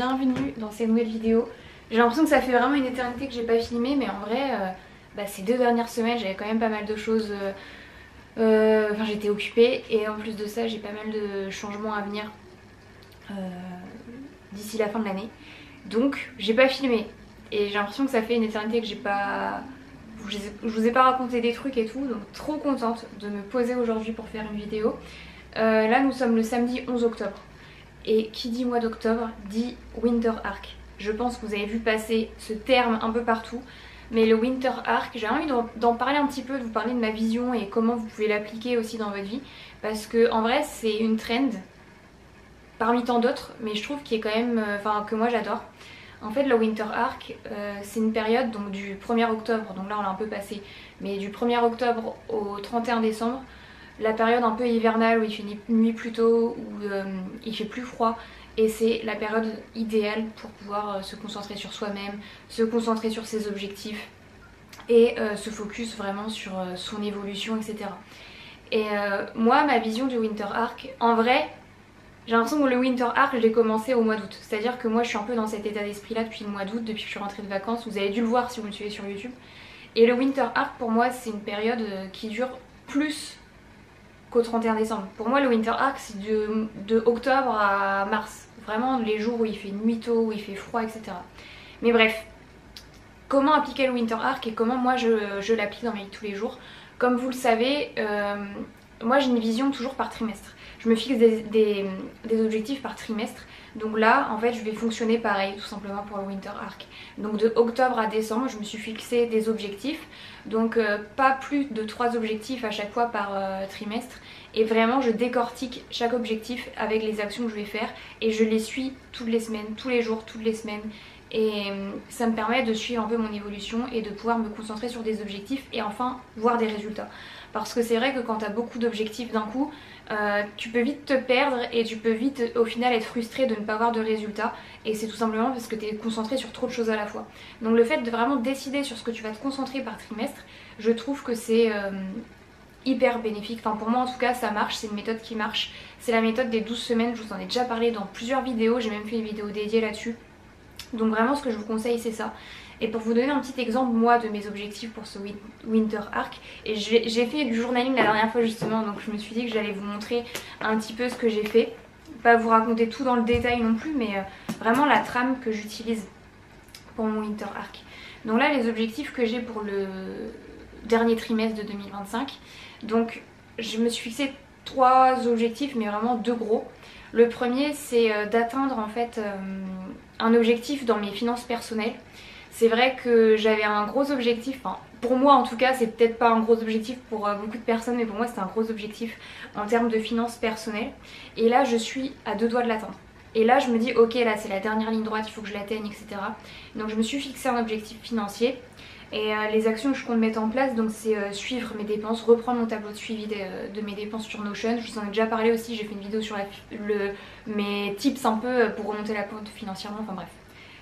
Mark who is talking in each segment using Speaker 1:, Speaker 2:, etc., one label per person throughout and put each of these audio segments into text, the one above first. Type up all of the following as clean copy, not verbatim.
Speaker 1: bienvenue dans cette nouvelle vidéo. J'ai l'impression que ça fait vraiment une éternité que j'ai pas filmé, mais en vrai ces 2 dernières semaines j'avais quand même pas mal de choses, enfin j'étais occupée et en plus de ça j'ai pas mal de changements à venir d'ici la fin de l'année. Donc j'ai pas filmé et j'ai l'impression que ça fait une éternité que j'ai pas... Je vous ai pas raconté des trucs et tout, donc trop contente de me poser aujourd'hui pour faire une vidéo. Là nous sommes le samedi 11 octobre et qui dit mois d'octobre dit Winter Arc. Je pense que vous avez vu passer ce terme un peu partout, mais le Winter Arc, j'ai envie d'en parler un petit peu, de vous parler de ma vision et comment vous pouvez l'appliquer aussi dans votre vie, parce que en vrai c'est une trend parmi tant d'autres, mais je trouve qu'il est quand même, que moi j'adore. En fait le Winter Arc c'est une période donc du 1er octobre, donc là on l'a un peu passé, mais du 1er octobre au 31 décembre, la période un peu hivernale où il fait nuit plus tôt, où il fait plus froid, et c'est la période idéale pour pouvoir se concentrer sur soi-même, se concentrer sur ses objectifs et se focus vraiment sur son évolution, etc. Et moi ma vision du Winter Arc, en vrai j'ai l'impression que le Winter Arc je l'ai commencé au mois d'août, c'est à dire que moi je suis un peu dans cet état d'esprit là depuis le mois d'août, depuis que je suis rentrée de vacances, vous avez dû le voir si vous me suivez sur YouTube. Et le Winter Arc pour moi c'est une période qui dure plus qu'au 31 décembre. Pour moi le Winter Arc c'est de octobre à mars, vraiment les jours où il fait nuit tôt, où il fait froid, etc. Mais bref, comment appliquer le Winter Arc et comment moi je l'applique dans ma vie de tous les jours. Comme vous le savez, moi j'ai une vision toujours par trimestre. Je me fixe des objectifs par trimestre. Donc là en fait je vais fonctionner pareil tout simplement pour le Winter Arc. Donc de octobre à décembre je me suis fixé des objectifs. Donc pas plus de 3 objectifs à chaque fois par trimestre. Et vraiment je décortique chaque objectif avec les actions que je vais faire. Et je les suis toutes les semaines, tous les jours, toutes les semaines. Et ça me permet de suivre un peu mon évolution et de pouvoir me concentrer sur des objectifs et enfin voir des résultats. Parce que c'est vrai que quand tu as beaucoup d'objectifs d'un coup, tu peux vite te perdre et tu peux vite au final être frustré de ne pas avoir de résultats. Et c'est tout simplement parce que tu es concentré sur trop de choses à la fois. Donc le fait de vraiment décider sur ce que tu vas te concentrer par trimestre, je trouve que c'est hyper bénéfique. Enfin pour moi en tout cas ça marche, c'est une méthode qui marche. C'est la méthode des 12 semaines, je vous en ai déjà parlé dans plusieurs vidéos, j'ai même fait une vidéo dédiée là-dessus. Donc vraiment ce que je vous conseille c'est ça. Et pour vous donner un petit exemple moi de mes objectifs pour ce Winter Arc, et j'ai fait du journaling la dernière fois justement, donc je me suis dit que j'allais vous montrer un petit peu ce que j'ai fait. Pas vous raconter tout dans le détail non plus, mais vraiment la trame que j'utilise pour mon Winter Arc. Donc là les objectifs que j'ai pour le dernier trimestre de 2025, donc je me suis fixé 3 objectifs mais vraiment 2 gros. Le premier c'est d'atteindre en fait un objectif dans mes finances personnelles. C'est vrai que j'avais un gros objectif, enfin pour moi en tout cas c'est peut-être pas un gros objectif pour beaucoup de personnes, mais pour moi c'est un gros objectif en termes de finances personnelles. Et là je suis à 2 doigts de l'atteindre. Et là je me dis ok là c'est la dernière ligne droite, il faut que je l'atteigne, etc. Donc je me suis fixé un objectif financier. Et les actions que je compte mettre en place, donc c'est suivre mes dépenses, reprendre mon tableau de suivi de mes dépenses sur Notion. Je vous en ai déjà parlé aussi, j'ai fait une vidéo sur mes tips un peu pour remonter la pente financièrement, enfin bref.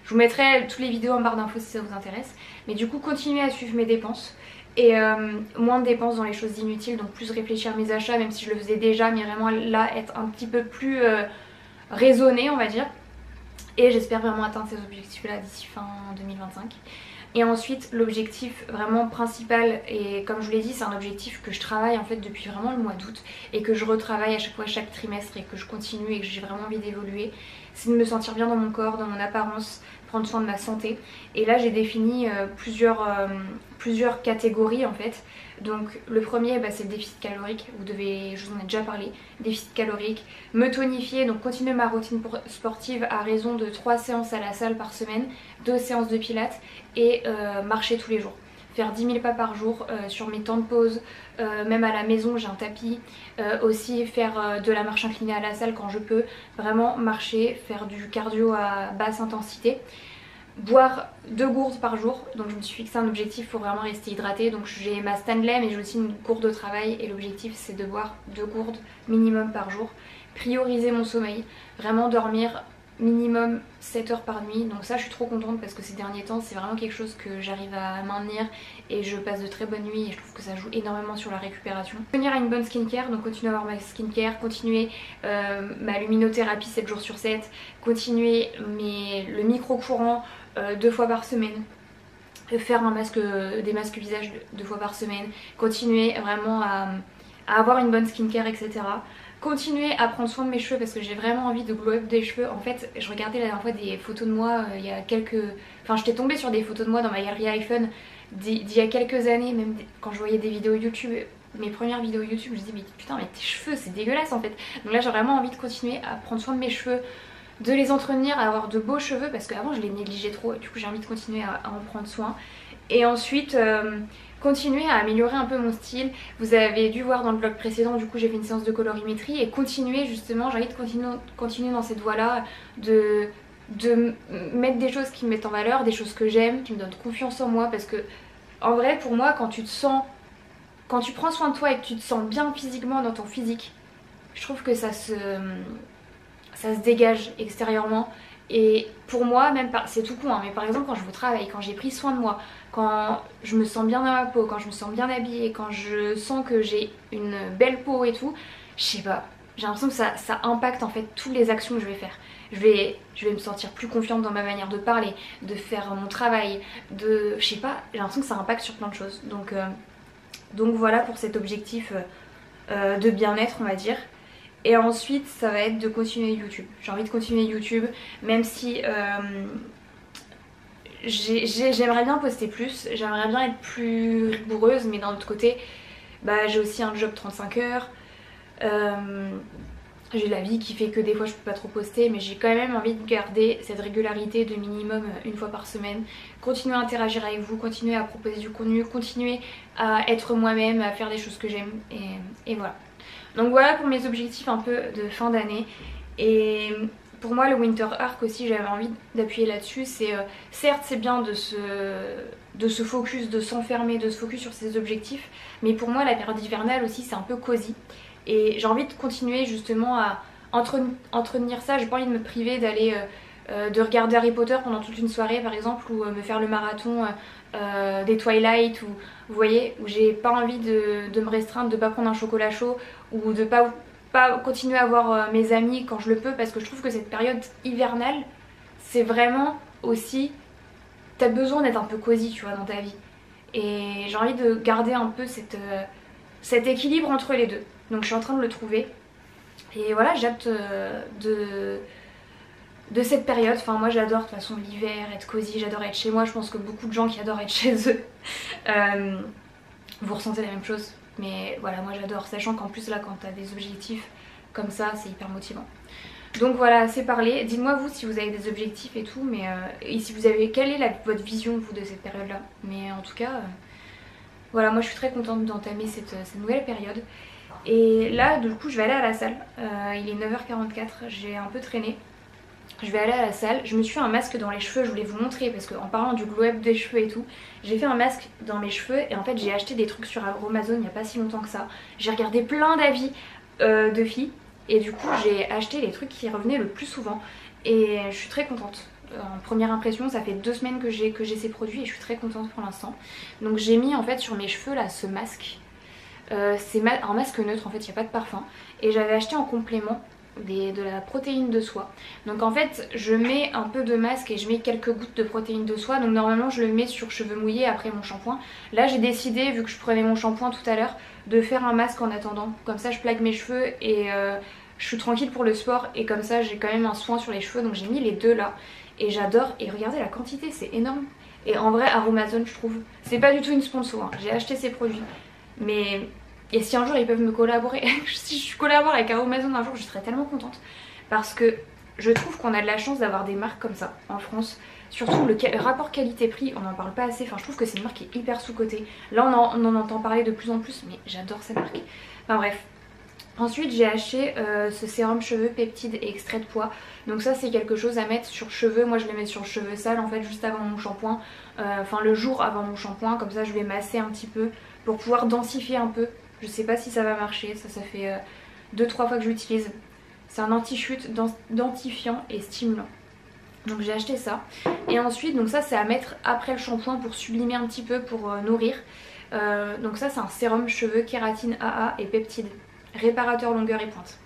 Speaker 1: Je vous mettrai toutes les vidéos en barre d'infos si ça vous intéresse. Mais du coup continuer à suivre mes dépenses et moins de dépenses dans les choses inutiles, donc plus réfléchir à mes achats, même si je le faisais déjà, mais vraiment là être un petit peu plus raisonnée on va dire. Et j'espère vraiment atteindre ces objectifs là d'ici fin 2025. Et ensuite l'objectif vraiment principal, et comme je vous l'ai dit c'est un objectif que je travaille en fait depuis vraiment le mois d'août et que je retravaille à chaque fois chaque trimestre et que je continue et que j'ai vraiment envie d'évoluer, c'est de me sentir bien dans mon corps, dans mon apparence, prendre soin de ma santé. Et là j'ai défini plusieurs catégories en fait. Donc le premier c'est le déficit calorique, je vous en ai déjà parlé, déficit calorique, me tonifier, donc continuer ma routine sportive à raison de 3 séances à la salle par semaine, 2 séances de pilates et marcher tous les jours. Faire 10 000 pas par jour sur mes temps de pause, même à la maison j'ai un tapis, aussi faire de la marche inclinée à la salle quand je peux, vraiment marcher, faire du cardio à basse intensité. Boire 2 gourdes par jour, donc je me suis fixé un objectif pour vraiment rester hydratée. Donc j'ai ma Stanley mais j'ai aussi une gourde de travail et l'objectif c'est de boire 2 gourdes minimum par jour. Prioriser mon sommeil, vraiment dormir minimum 7 heures par nuit, donc ça je suis trop contente parce que ces derniers temps c'est vraiment quelque chose que j'arrive à maintenir et je passe de très bonnes nuits et je trouve que ça joue énormément sur la récupération. Tenir à une bonne skincare, donc continuer à avoir ma skincare, continuer ma luminothérapie 7 jours sur 7, continuer le micro-courant 2 fois par semaine, faire des masques visage 2 fois par semaine, continuer vraiment à avoir une bonne skincare, etc. Continuer à prendre soin de mes cheveux parce que j'ai vraiment envie de glow up des cheveux. En fait, je regardais la dernière fois des photos de moi il y a quelques... Enfin, j'étais tombée sur des photos de moi dans ma galerie iPhone d'il y a quelques années, même quand je voyais des vidéos YouTube, mes premières vidéos YouTube, je me disais mais putain mais tes cheveux c'est dégueulasse en fait. Donc là j'ai vraiment envie de continuer à prendre soin de mes cheveux, de les entretenir, à avoir de beaux cheveux parce qu'avant je les négligeais trop et du coup j'ai envie de continuer à en prendre soin. Et ensuite... continuer à améliorer un peu mon style. Vous avez dû voir dans le vlog précédent, du coup j'ai fait une séance de colorimétrie et continuer justement, j'ai envie de continuer dans cette voie là, de mettre des choses qui me mettent en valeur, des choses que j'aime, qui me donnent confiance en moi parce que en vrai pour moi quand tu prends soin de toi et que tu te sens bien physiquement dans ton physique, je trouve que ça se dégage extérieurement. Et pour moi, même c'est tout con, hein, mais par exemple quand je vais au travail, quand j'ai pris soin de moi, quand je me sens bien dans ma peau, quand je me sens bien habillée, quand je sens que j'ai une belle peau et tout, je sais pas, j'ai l'impression que ça impacte en fait toutes les actions que je vais faire. Je vais me sentir plus confiante dans ma manière de parler, de faire mon travail, je sais pas, j'ai l'impression que ça impacte sur plein de choses. Donc voilà pour cet objectif de bien-être on va dire. Et ensuite ça va être de continuer YouTube. J'ai envie de continuer YouTube même si j'aimerais bien poster plus, j'aimerais bien être plus rigoureuse mais d'un autre côté bah, j'ai aussi un job 35 heures. J'ai la vie qui fait que des fois je peux pas trop poster mais j'ai quand même envie de garder cette régularité de minimum une fois par semaine. Continuer à interagir avec vous, continuer à proposer du contenu, continuer à être moi-même, à faire des choses que j'aime et voilà. Donc voilà pour mes objectifs un peu de fin d'année. Et pour moi le Winter Arc aussi j'avais envie d'appuyer là-dessus. C'est certes c'est bien de se focus, de s'enfermer, de se focus sur ses objectifs. Mais pour moi la période hivernale aussi c'est un peu cosy. Et j'ai envie de continuer justement à entretenir ça. J'ai pas envie de me priver d'aller de regarder Harry Potter pendant toute une soirée par exemple, ou me faire le marathon des Twilight, ou vous voyez, où j'ai pas envie de me restreindre, de pas prendre un chocolat chaud ou de pas continuer à voir mes amis quand je le peux, parce que je trouve que cette période hivernale c'est vraiment aussi, t'as besoin d'être un peu cosy tu vois dans ta vie, et j'ai envie de garder un peu cet équilibre entre les deux. Donc je suis en train de le trouver et voilà, j'ai hâte de cette période. Enfin moi j'adore de toute façon l'hiver, être cosy, j'adore être chez moi. Je pense que beaucoup de gens qui adorent être chez eux vous ressentez la même chose. Mais voilà, moi j'adore, sachant qu'en plus là quand t'as des objectifs comme ça c'est hyper motivant. Donc voilà, assez parlé. Dites-moi vous si vous avez des objectifs et tout, mais et si vous avez, quelle est votre vision vous de cette période là. Mais en tout cas voilà, moi je suis très contente d'entamer cette nouvelle période. Et là du coup je vais aller à la salle, il est 9h44, j'ai un peu traîné. Je vais aller à la salle, je me suis fait un masque dans les cheveux, je voulais vous montrer parce qu'en parlant du glow up des cheveux et tout, j'ai fait un masque dans mes cheveux et en fait j'ai acheté des trucs sur Amazon il n'y a pas si longtemps que ça. J'ai regardé plein d'avis de filles et du coup j'ai acheté les trucs qui revenaient le plus souvent et je suis très contente. En première impression ça fait 2 semaines que j'ai ces produits et je suis très contente pour l'instant. Donc j'ai mis en fait sur mes cheveux là ce masque. C'est un masque neutre en fait, il n'y a pas de parfum. Et j'avais acheté en complément de la protéine de soie. Donc en fait je mets un peu de masque et je mets quelques gouttes de protéine de soie. Donc normalement je le mets sur cheveux mouillés après mon shampoing. Là j'ai décidé, vu que je prenais mon shampoing tout à l'heure, de faire un masque en attendant. Comme ça je plaque mes cheveux et je suis tranquille pour le sport. Et comme ça j'ai quand même un soin sur les cheveux. Donc j'ai mis les deux là. Et j'adore. Et regardez la quantité, c'est énorme. Et en vrai Aromazone je trouve, c'est pas du tout une sponsor, hein. J'ai acheté ces produits. Mais... et si un jour ils peuvent me collaborer, si je collabore avec Aromazone un jour, je serais tellement contente. Parce que je trouve qu'on a de la chance d'avoir des marques comme ça en France. Surtout le rapport qualité-prix, on n'en parle pas assez. Enfin je trouve que c'est une marque qui est hyper sous-cotée. Là on en entend parler de plus en plus, mais j'adore cette marque. Enfin bref. Ensuite j'ai acheté ce sérum cheveux peptides et extrait de pois. Donc ça c'est quelque chose à mettre sur cheveux. Moi je le mets sur cheveux sales en fait juste avant mon shampoing. Enfin le jour avant mon shampoing. Comme ça je vais masser un petit peu pour pouvoir densifier un peu. Je sais pas si ça va marcher, ça fait 2-3 fois que je l'utilise. C'est un anti-chute, densifiant et stimulant. Donc j'ai acheté ça. Et ensuite, donc ça c'est à mettre après le shampoing pour sublimer un petit peu, pour nourrir. Donc ça c'est un sérum cheveux, kératine AA et peptides, réparateur longueur et pointe.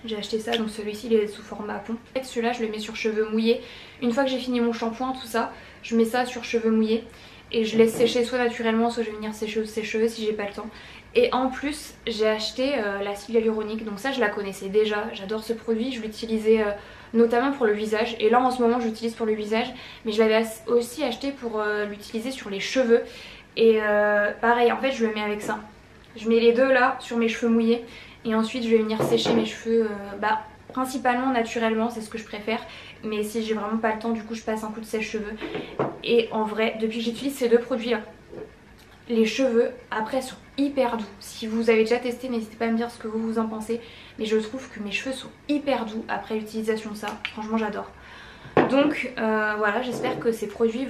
Speaker 1: J'ai acheté ça, donc celui-ci il est sous format pont. Celui-là je le mets sur cheveux mouillés. Une fois que j'ai fini mon shampoing, tout ça, je mets ça sur cheveux mouillés. Et je laisse sécher soit naturellement, soit je vais venir sécher ses cheveux si j'ai pas le temps. Et en plus j'ai acheté l'acide hyaluronique, donc ça je la connaissais déjà. J'adore ce produit, je l'utilisais notamment pour le visage. Et là en ce moment je l'utilise pour le visage, mais je l'avais aussi acheté pour l'utiliser sur les cheveux. Et pareil, en fait je le mets avec ça. Je mets les deux là sur mes cheveux mouillés. Et ensuite je vais venir sécher mes cheveux principalement naturellement, c'est ce que je préfère. Mais si j'ai vraiment pas le temps, du coup je passe un coup de sèche-cheveux. Et en vrai, depuis que j'utilise ces deux produits là, les cheveux après sont hyper doux. Si vous avez déjà testé, n'hésitez pas à me dire ce que vous en pensez. Mais je trouve que mes cheveux sont hyper doux après l'utilisation de ça. Franchement j'adore. Donc voilà, j'espère que ces produits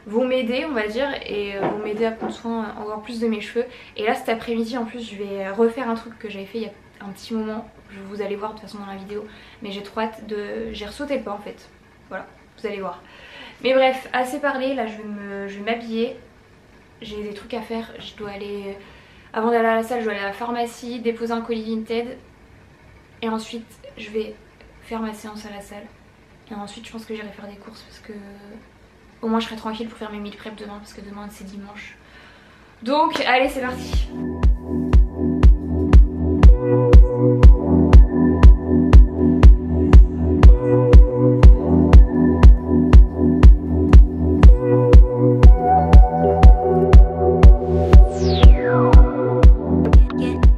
Speaker 1: vont m'aider, on va dire, et vont m'aider à prendre soin encore plus de mes cheveux. Et là cet après-midi en plus je vais refaire un truc que j'avais fait il y a un petit moment. Vous allez voir de toute façon dans la vidéo, mais j'ai trop hâte de... J'ai ressauté le pas en fait. Voilà, vous allez voir. Mais bref, assez parlé, là je vais m'habiller. J'ai des trucs à faire, je dois aller... Avant d'aller à la salle, je dois aller à la pharmacie, déposer un colis Vinted. Et ensuite je vais faire ma séance à la salle. Et ensuite je pense que j'irai faire des courses parce que... Au moins je serai tranquille pour faire mes meal prep demain, parce que demain c'est dimanche. Donc allez, c'est parti.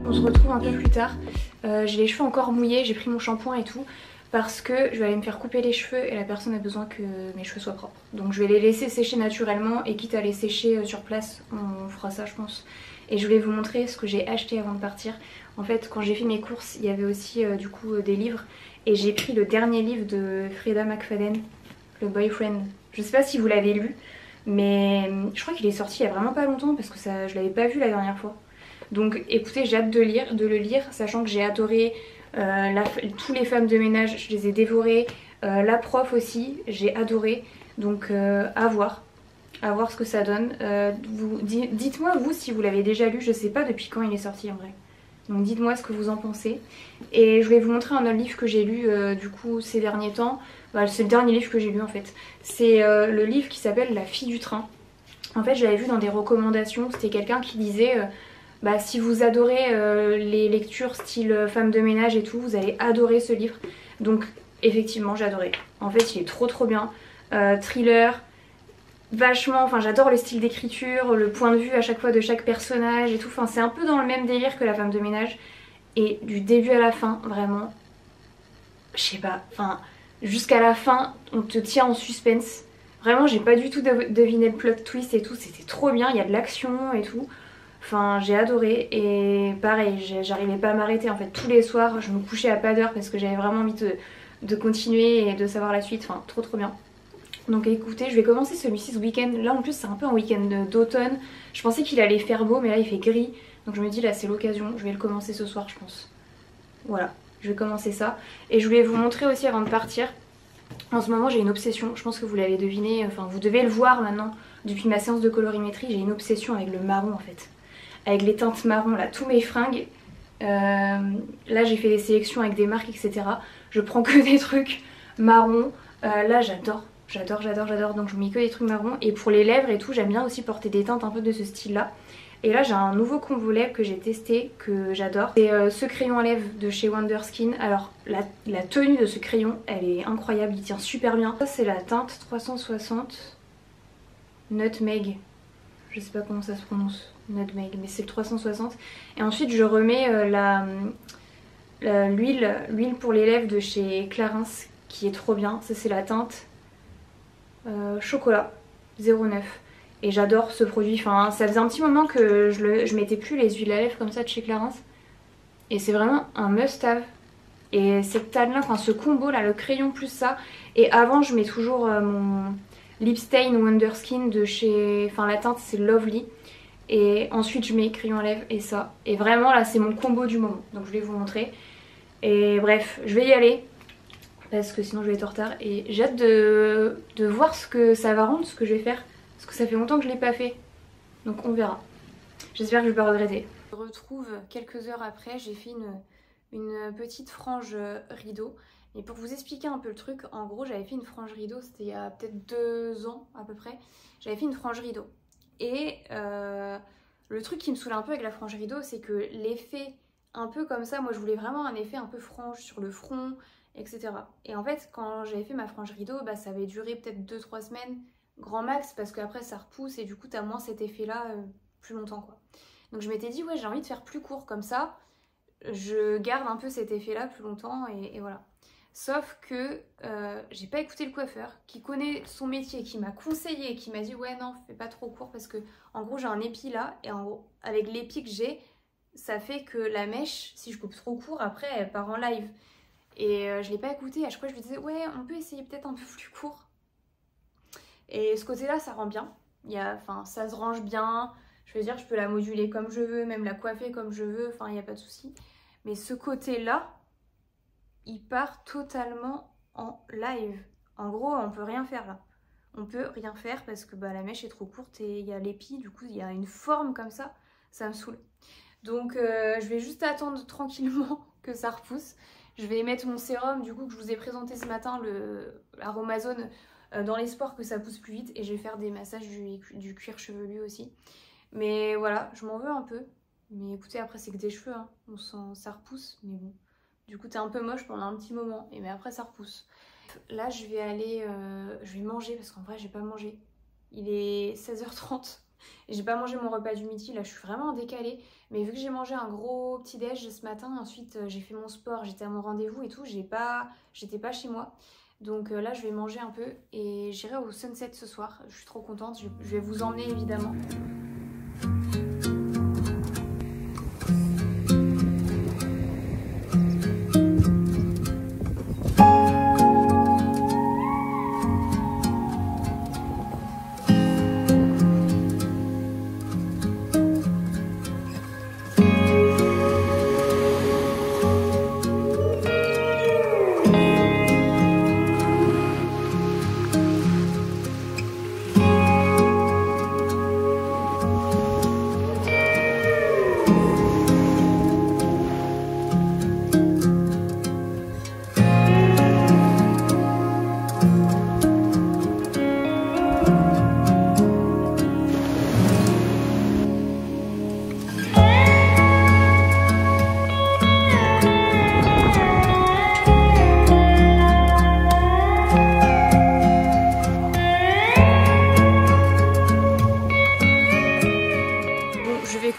Speaker 1: On se retrouve un peu plus tard. J'ai les cheveux encore mouillés, j'ai pris mon shampoing et tout. Parce que je vais aller me faire couper les cheveux et la personne a besoin que mes cheveux soient propres. Donc je vais les laisser sécher naturellement et quitte à les sécher sur place, on fera ça je pense. Et je voulais vous montrer ce que j'ai acheté avant de partir. En fait quand j'ai fait mes courses, il y avait aussi du coup des livres. Et j'ai pris le dernier livre de Freida McFadden, le Boyfriend. Je sais pas si vous l'avez lu, mais je crois qu'il est sorti il y a vraiment pas longtemps parce que ça, je l'avais pas vu la dernière fois. Donc écoutez, j'ai hâte de le lire, sachant que j'ai adoré... tous les femmes de ménage, je les ai dévorées. La prof aussi, j'ai adoré. Donc à voir ce que ça donne. Dites-moi vous si vous l'avez déjà lu, je sais pas depuis quand il est sorti en vrai. Donc dites-moi ce que vous en pensez. Et je vais vous montrer un autre livre que j'ai lu du coup ces derniers temps. C'est le dernier livre que j'ai lu en fait. C'est le livre qui s'appelle La fille du train. En fait je l'avais vu dans des recommandations, c'était quelqu'un qui disait... si vous adorez les lectures style femme de ménage et tout, vous allez adorer ce livre. Donc effectivement j'ai adoré. En fait il est trop bien. Thriller, vachement, enfin j'adore le style d'écriture, le point de vue à chaque fois de chaque personnage et tout. Enfin c'est un peu dans le même délire que la femme de ménage. Et du début à la fin, vraiment, je sais pas, enfin jusqu'à la fin on te tient en suspense. Vraiment j'ai pas du tout deviné le plot twist et tout, c'était trop bien, il y a de l'action et tout. Enfin j'ai adoré et pareil j'arrivais pas à m'arrêter en fait, tous les soirs je me couchais à pas d'heure parce que j'avais vraiment envie de continuer et de savoir la suite, enfin trop bien. Donc écoutez, je vais commencer celui-ci ce week-end, là en plus c'est un peu un week-end d'automne, je pensais qu'il allait faire beau mais là il fait gris, donc je me dis là c'est l'occasion, je vais le commencer ce soir je pense. Voilà, je vais commencer ça et je voulais vous montrer aussi avant de partir, en ce moment j'ai une obsession, je pense que vous l'avez deviné, enfin vous devez le voir maintenant depuis ma séance de colorimétrie, j'ai une obsession avec le marron en fait. Avec les teintes marron là, tous mes fringues, là j'ai fait des sélections avec des marques etc. Je prends que des trucs marron, là j'adore, donc je mets que des trucs marron. Et pour les lèvres et tout, j'aime bien aussi porter des teintes un peu de ce style là. Et là j'ai un nouveau combo lèvres que j'ai testé, que j'adore. C'est ce crayon à lèvres de chez Wonderskin. Alors la tenue de ce crayon elle est incroyable, il tient super bien. Ça c'est la teinte 360 Nutmeg, je sais pas comment ça se prononce. Nutmeg, mais c'est le 360. Et ensuite je remets l'huile pour les lèvres de chez Clarins qui est trop bien. Ça c'est la teinte chocolat 09 et j'adore ce produit. Enfin ça faisait un petit moment que je mettais plus les huiles à lèvres comme ça de chez Clarins et c'est vraiment un must have. Et cette teinte là, enfin ce combo là, le crayon plus ça. Et avant je mets toujours mon Lip Stain Wonderskin de chez... Enfin la teinte c'est Lovely. Et ensuite je mets crayon à lèvres et ça. Et vraiment là c'est mon combo du moment. Donc je vais vous montrer. Et bref, je vais y aller parce que sinon je vais être en retard et j'ai hâte de voir ce que ça va rendre, ce que je vais faire, parce que ça fait longtemps que je l'ai pas fait, donc on verra. J'espère que je vais pas regretter. Je me retrouve quelques heures après, j'ai fait une petite frange rideau. Et pour vous expliquer un peu le truc, en gros j'avais fait une frange rideau, c'était il y a peut-être 2 ans à peu près, j'avais fait une frange rideau. Et le truc qui me saoule un peu avec la frange rideau, c'est que l'effet un peu comme ça, moi je voulais vraiment un effet un peu frange sur le front, etc. Et en fait quand j'avais fait ma frange rideau, bah, ça avait duré peut-être 2-3 semaines, grand max, parce qu'après ça repousse et du coup t'as moins cet effet là plus longtemps quoi. Donc je m'étais dit ouais j'ai envie de faire plus court comme ça, je garde un peu cet effet là plus longtemps et voilà. Sauf que j'ai pas écouté le coiffeur qui connaît son métier, qui m'a conseillé, qui m'a dit ouais non fais pas trop court parce que en gros j'ai un épi là et en gros avec l'épi que j'ai ça fait que la mèche si je coupe trop court après elle part en live. Et je l'ai pas écouté, à chaque fois je lui disais ouais on peut essayer peut-être un peu plus court. Et ce côté là ça rend bien, enfin ça se range bien, je veux dire je peux la moduler comme je veux, même la coiffer comme je veux, enfin il n'y a pas de souci. Mais ce côté là il part totalement en live. En gros, on peut rien faire là. On peut rien faire parce que bah, la mèche est trop courte et il y a l'épi, du coup il y a une forme comme ça me saoule. Donc je vais juste attendre tranquillement que ça repousse. Je vais mettre mon sérum du coup que je vous ai présenté ce matin, l'Aromazone, dans l'espoir que ça pousse plus vite. Et je vais faire des massages du cuir chevelu aussi. Mais voilà, je m'en veux un peu. Mais écoutez, après c'est que des cheveux, hein. On sent, ça repousse, mais bon. Du coup t'es un peu moche pendant un petit moment, mais après ça repousse. Là je vais aller, je vais manger parce qu'en vrai j'ai pas mangé. Il est 16h30 et j'ai pas mangé mon repas du midi, là je suis vraiment en décalé. Mais vu que j'ai mangé un gros petit déj ce matin, ensuite j'ai fait mon sport, j'étais à mon rendez-vous et tout, j'étais pas chez moi. Donc là je vais manger un peu et j'irai au Sunset ce soir, je suis trop contente, je vais vous emmener évidemment.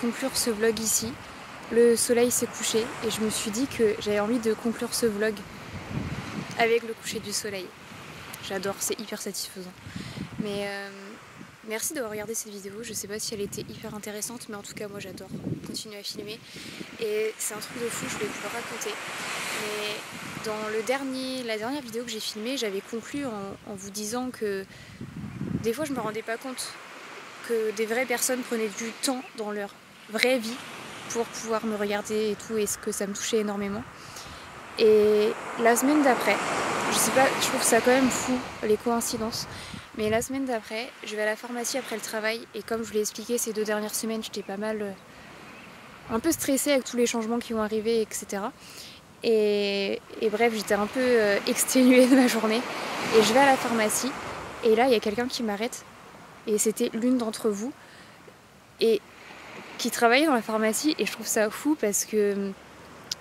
Speaker 1: Conclure ce vlog ici. Le soleil s'est couché et je me suis dit que j'avais envie de conclure ce vlog avec le coucher du soleil. J'adore, c'est hyper satisfaisant. Mais merci d'avoir regardé cette vidéo. Je sais pas si elle était hyper intéressante, mais en tout cas moi j'adore continuer à filmer. Et c'est un truc de fou, je vais vous le raconter. Mais dans la dernière vidéo que j'ai filmée, j'avais conclu en vous disant que des fois je me rendais pas compte que des vraies personnes prenaient du temps dans leur vraie vie pour pouvoir me regarder et tout, et ce que ça me touchait énormément. Et la semaine d'après, je sais pas, je trouve ça quand même fou les coïncidences, mais la semaine d'après je vais à la pharmacie après le travail et comme je vous l'ai expliqué ces 2 dernières semaines j'étais pas mal un peu stressée avec tous les changements qui vont arriver, etc. Et bref, j'étais un peu exténuée de ma journée et je vais à la pharmacie et là il y a quelqu'un qui m'arrête et c'était l'une d'entre vous et qui travaillait dans la pharmacie et je trouve ça fou parce que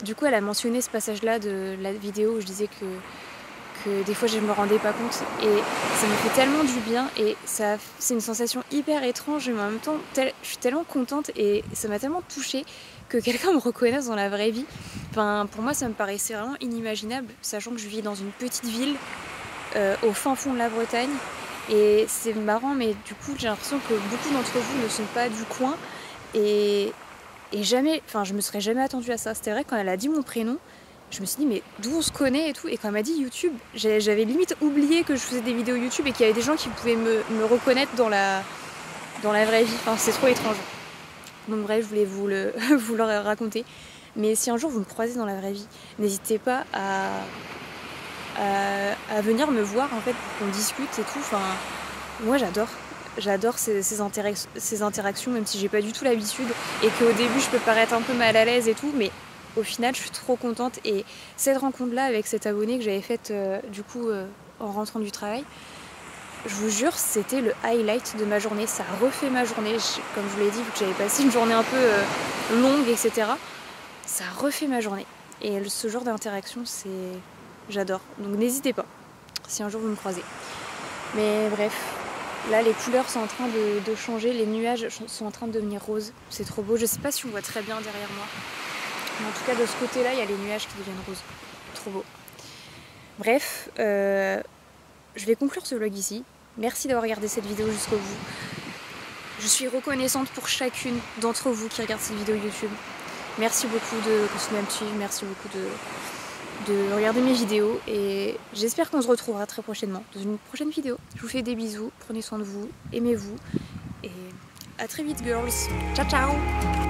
Speaker 1: du coup elle a mentionné ce passage là de la vidéo où je disais que des fois je me rendais pas compte et ça me fait tellement du bien et c'est une sensation hyper étrange mais en même temps je suis tellement contente et ça m'a tellement touchée que quelqu'un me reconnaisse dans la vraie vie. Enfin, pour moi ça me paraissait vraiment inimaginable sachant que je vis dans une petite ville au fin fond de la Bretagne et c'est marrant mais du coup j'ai l'impression que beaucoup d'entre vous ne sont pas du coin. Et jamais, enfin je me serais jamais attendue à ça. C'était vrai quand elle a dit mon prénom, je me suis dit mais d'où on se connaît et tout. Et quand elle m'a dit YouTube, j'avais limite oublié que je faisais des vidéos YouTube et qu'il y avait des gens qui pouvaient me reconnaître dans la vraie vie. Enfin c'est trop étrange. Donc bref, je voulais vous le raconter.
Speaker 2: Mais si un jour vous me croisez dans la vraie vie, n'hésitez pas à venir me voir en fait pour qu'on discute et tout. Enfin, moi j'adore ces interactions, même si j'ai pas du tout l'habitude et qu'au début je peux paraître un peu mal à l'aise et tout, mais au final je suis trop contente. Et cette rencontre là avec cet abonné que j'avais faite en rentrant du travail, je vous jure, c'était le highlight de ma journée. Ça a refait ma journée, comme je vous l'ai dit, vu que j'avais passé une journée un peu longue, etc. Ça a refait ma journée. Et ce genre d'interaction, j'adore. Donc n'hésitez pas, si un jour vous me croisez. Mais bref, là les couleurs sont en train de changer, les nuages sont en train de devenir roses. C'est trop beau, je sais pas si on voit très bien derrière moi. Mais en tout cas de ce côté-là, il y a les nuages qui deviennent roses. Trop beau. Bref, je vais conclure ce vlog ici. Merci d'avoir regardé cette vidéo jusqu'au bout. Je suis reconnaissante pour chacune d'entre vous qui regarde cette vidéo YouTube. Merci beaucoup de continuer à me suivre, merci beaucoup de regarder mes vidéos et j'espère qu'on se retrouvera très prochainement dans une prochaine vidéo. Je vous fais des bisous, prenez soin de vous, aimez-vous et à très vite girls. Ciao ciao.